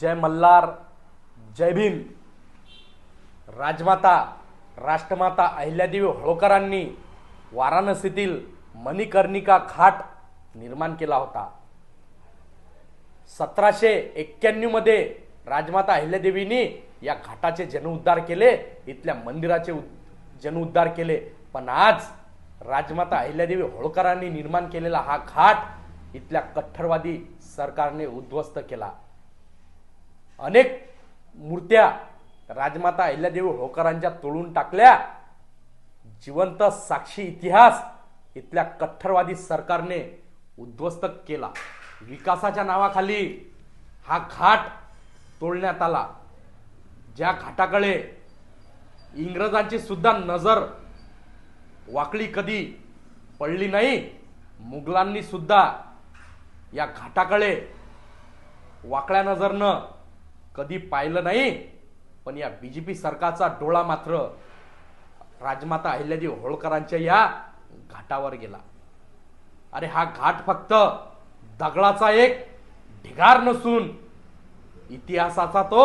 जय मल्हार, जय भीम। राजमाता राष्ट्रमाता अहिल्यादेवी होळकरांनी वाराणसीतील मणिकर्णिका घाट निर्माण केला होता। 1791 मध्ये राजमाता अहिल्यादेवींनी या घाटाचे जनउद्धार केले, इथल्या मंदिराचे जनउद्धार केले। पण आज राजमाता अहिल्यादेवी होळकरांनी निर्माण केलेला हा घाट इथल्या कट्टरवादी सरकारने उद्ध्वस्त केला। अनेक मूर्त्या राजमाता अहिल्यादेवी होळकरांच्या तोडून टाकल्या। जिवंत साक्षी इतिहास इथल्या कट्टरवादी सरकारने उद्ध्वस्त केला। विकासाच्या नावाखाली हा घाट तोडण्यात आला। ज्या घाटाकडे इंग्रजांची सुद्धा नजर वाकडी कधी पडली नाही, मुघलांनी सुद्धा या घाटाकडे वाकड्या नजरनं कधी पाहिलं नाही। पण या बीजेपी सरकारचा डोळा मात्र राजमाता अहिल्यादेवी होळकरांच्या या घाटावर गेला। अरे हा घाट फक्त दगडाचा एक ढिगार नसून इतिहासाचा तो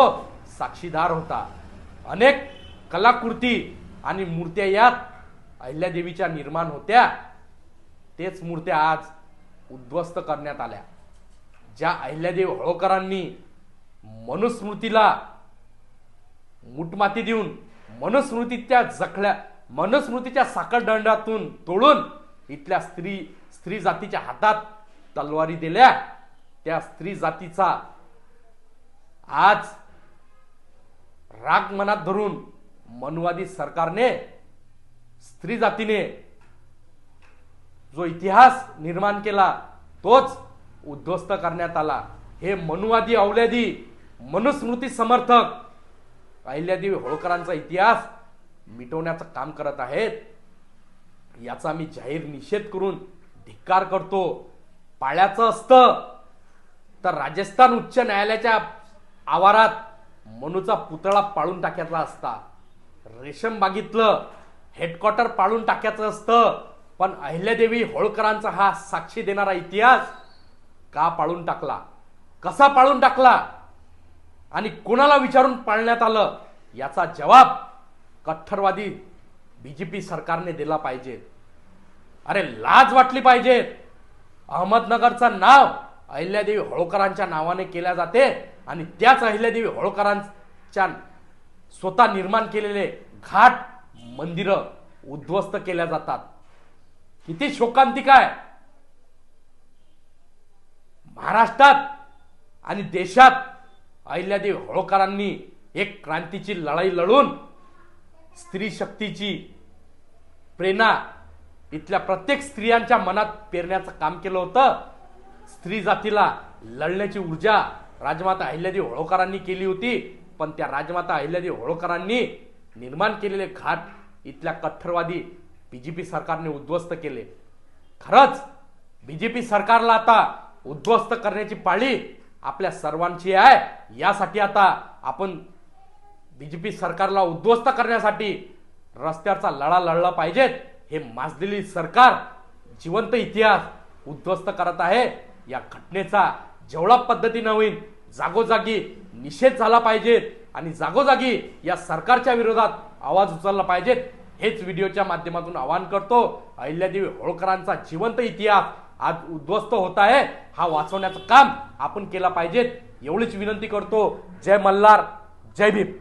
साक्षीदार होता। अनेक कलाकृती आणि मूर्त्या यात अहिल्यादेवीच्या निर्माण होत्या, तेच मूर्त्या आज उद्ध्वस्त करण्यात आल्या। ज्या अहिल्यादेवी होळकरांनी मनुस्मृतीला मुठमाती देऊन मनुस्मृतीच्या साखळदंडातून तोडून इथल्या स्त्री जातीच्या हातात तलवारी दिल्या, त्या स्त्री जातीचा आज राग मनात धरून मनुवादी सरकारने स्त्री जातीने जो इतिहास निर्माण केला तोच उद्ध्वस्त करण्यात आला। हे मनुवादी अवलादी मनुस्मृती समर्थक अहिल्यादेवी होळकरांचा इतिहास मिटवण्याचं काम करत आहेत। याचा मी जाहीर निषेध करून धिक्कार करतो। पाळ्याचं असतं तर राजस्थान उच्च न्यायालयाच्या आवारात मनुचा पुतळा पाळून टाकायचा असता, रेशम बागीतलं हेडक्वार्टर पाळून टाकायचं असतं। पण अहिल्यादेवी होळकरांचा हा साक्षी देणारा इतिहास का पाळून टाकला, कसा पाळून टाकला आणि कोणाला विचारून पाळण्यात आलं, याचा जवाब कट्टरवादी बीजेपी सरकारने दिला पाहिजे। अरे लाज वाटली पाहिजे। अहमदनगरचं नाव अहिल्यादेवी होळकरांच्या नावाने केल्या जाते आणि त्याच अहिल्यादेवी होळकरांच्या स्वतः निर्माण केलेले घाट मंदिरं उद्ध्वस्त केल्या जातात। किती शोकांतिका आहे। महाराष्ट्रात आणि देशात अहिल्यादेवी होळकरांनी एक क्रांतीची लढाई लढून स्त्री शक्तीची प्रेरणा इथल्या प्रत्येक स्त्रियांच्या मनात पेरण्याचं काम केलं होतं। स्त्री जातीला लढण्याची ऊर्जा राजमाता अहिल्यादेवी होळकरांनी केली होती। पण त्या राजमाता अहिल्यादेवी होळकरांनी निर्माण केलेले घाट इथल्या कट्टरवादी बीजेपी सरकारने उद्ध्वस्त केले। खरंच बीजेपी सरकारला आता उद्ध्वस्त करण्याची पाळी आपल्या सर्वांची आहे। यासाठी आता आपण बीजेपी सरकारला उद्ध्वस्त करण्यासाठी रस्त्याचा लढा लढला पाहिजे। हे माजलेली सरकार जिवंत इतिहास उद्ध्वस्त करत आहे। या घटनेचा जेवढा पद्धतीने होईल जागोजागी निषेध झाला पाहिजे आणि जागोजागी या सरकारच्या विरोधात आवाज उचलला पाहिजे। हेच व्हिडिओच्या माध्यमातून आवाहन करतो। अहिल्यादेवी होळकरांचा जिवंत इतिहास आज उद्ध्वस्त होत आहे, हा वाचवण्याचं काम आपण केलं पाहिजे, एवढीच विनंती करतो। जय मल्हार, जय भीम।